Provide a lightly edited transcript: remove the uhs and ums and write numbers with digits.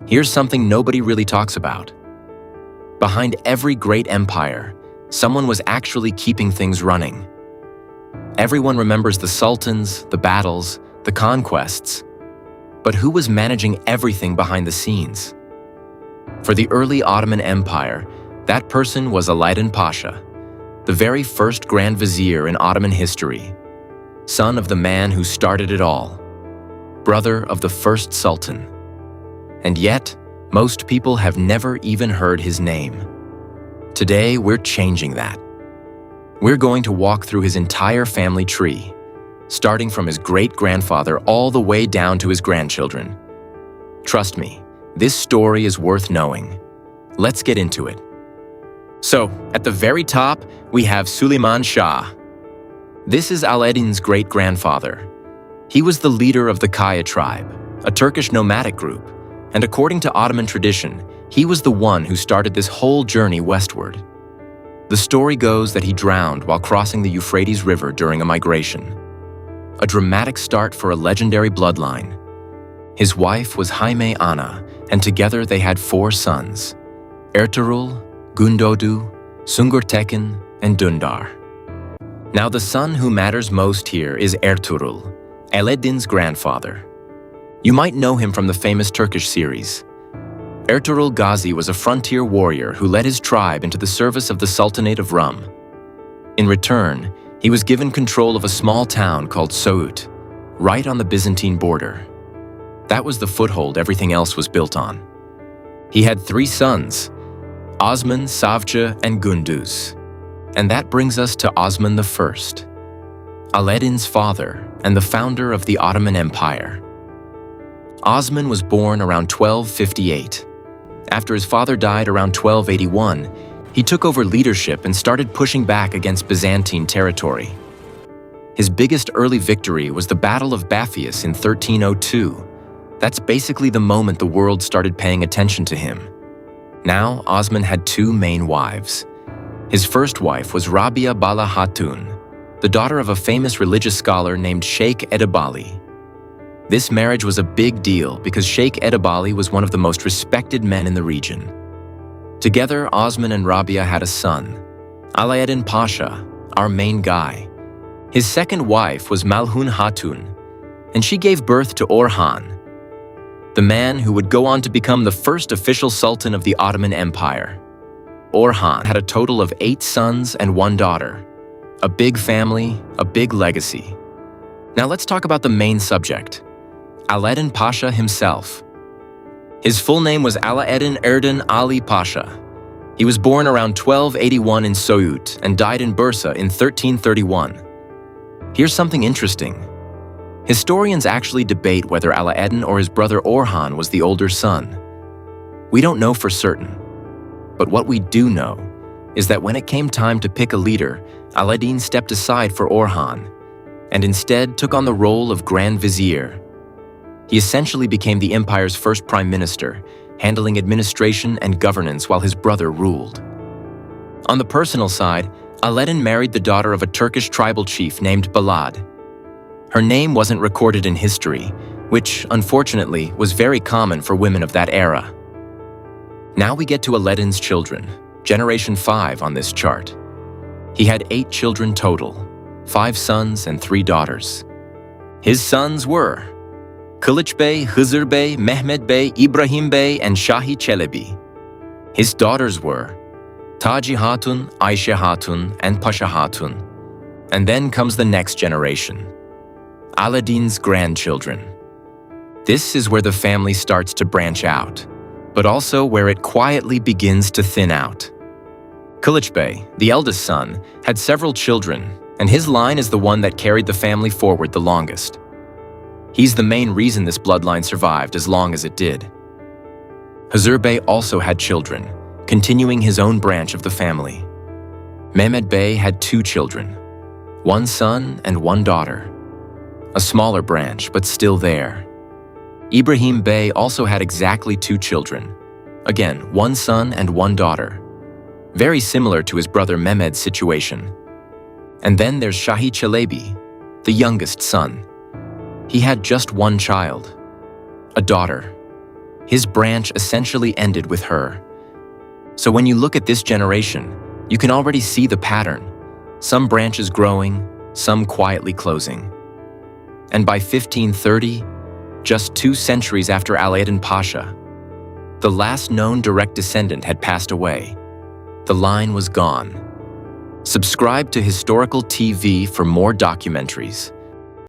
Here's something nobody really talks about. Behind every great empire, someone was actually keeping things running. Everyone remembers the sultans, the battles, the conquests. But who was managing everything behind the scenes? For the early Ottoman Empire, that person was Alaeddin Pasha, the very first Grand Vizier in Ottoman history, son of the man who started it all, brother of the first Sultan. And yet, most people have never even heard his name. Today, we're changing that. We're going to walk through his entire family tree, starting from his great-grandfather all the way down to his grandchildren. Trust me, this story is worth knowing. Let's get into it. So, at the very top, we have Süleyman Shah. This is Alaeddin's great-grandfather. He was the leader of the 𝐇𝐢𝐬𝐭𝐨𝐫𝐢𝐜 tribe, a Turkish nomadic group, and according to Ottoman tradition, he was the one who started this whole journey westward. The story goes that he drowned while crossing the Euphrates River during a migration. A dramatic start for a legendary bloodline. His wife was Jaime Ana, and together they had 4 sons: Ertuğrul, Gündoğdu, Sungurtekin, and Dündar. Now the son who matters most here is Ertuğrul, Alaeddin's grandfather. You might know him from the famous Turkish series. Ertuğrul Gazi was a frontier warrior who led his tribe into the service of the Sultanate of Rum. In return, he was given control of a small town called Söğüt, right on the Byzantine border. That was the foothold everything else was built on. He had 3 sons, Osman, Savcı, and Gündüz. And that brings us to Osman I, Alaeddin's father and the founder of the Ottoman Empire. Osman was born around 1258. After his father died around 1281, he took over leadership and started pushing back against Byzantine territory. His biggest early victory was the Battle of Baphius in 1302. That's basically the moment the world started paying attention to him. Now, Osman had 2 main wives. His first wife was Rabia Bala Hatun, the daughter of a famous religious scholar named Sheikh Edebali. This marriage was a big deal because Sheikh Edebali was one of the most respected men in the region. Together, Osman and Rabia had a son, Alaeddin Pasha, our main guy. His second wife was Malhun Hatun, and she gave birth to Orhan, the man who would go on to become the first official sultan of the Ottoman Empire. Orhan had a total of 8 sons and 1 daughter. A big family, a big legacy. Now let's talk about the main subject, Alaeddin Pasha himself. His full name was Alaeddin Erdin Ali Pasha. He was born around 1281 in Söğüt and died in Bursa in 1331. Here's something interesting. Historians actually debate whether Alaeddin or his brother Orhan was the older son. We don't know for certain. But what we do know is that when it came time to pick a leader, Alaeddin stepped aside for Orhan and instead took on the role of Grand Vizier. He essentially became the empire's first prime minister, handling administration and governance while his brother ruled. On the personal side, Alaeddin married the daughter of a Turkish tribal chief named Balad. Her name wasn't recorded in history, which, unfortunately, was very common for women of that era. Now we get to Alaeddin's children, generation 5 on this chart. He had 8 children total, 5 sons and 3 daughters. His sons were Kılıç Bey, Hızır Bey, Mehmet Bey, İbrahim Bey, and Shahi Çelebi. His daughters were Taci Hatun, Ayşe Hatun, and Pasha Hatun. And then comes the next generation, Alaeddin's grandchildren. This is where the family starts to branch out, but also where it quietly begins to thin out. Kılıç Bey, the eldest son, had several children, and his line is the one that carried the family forward the longest. He's the main reason this bloodline survived as long as it did. Hızır Bey also had children, continuing his own branch of the family. Mehmet Bey had 2 children, 1 son and 1 daughter. A smaller branch, but still there. İbrahim Bey also had exactly 2 children. Again, 1 son and 1 daughter. Very similar to his brother Mehmed's situation. And then there's Shahi Çelebi, the youngest son. He had just 1 child, a daughter. His branch essentially ended with her. So when you look at this generation, you can already see the pattern. Some branches growing, some quietly closing. And by 1530, just 2 centuries after Alaeddin Pasha, the last known direct descendant had passed away. The line was gone. Subscribe to Historical TV for more documentaries.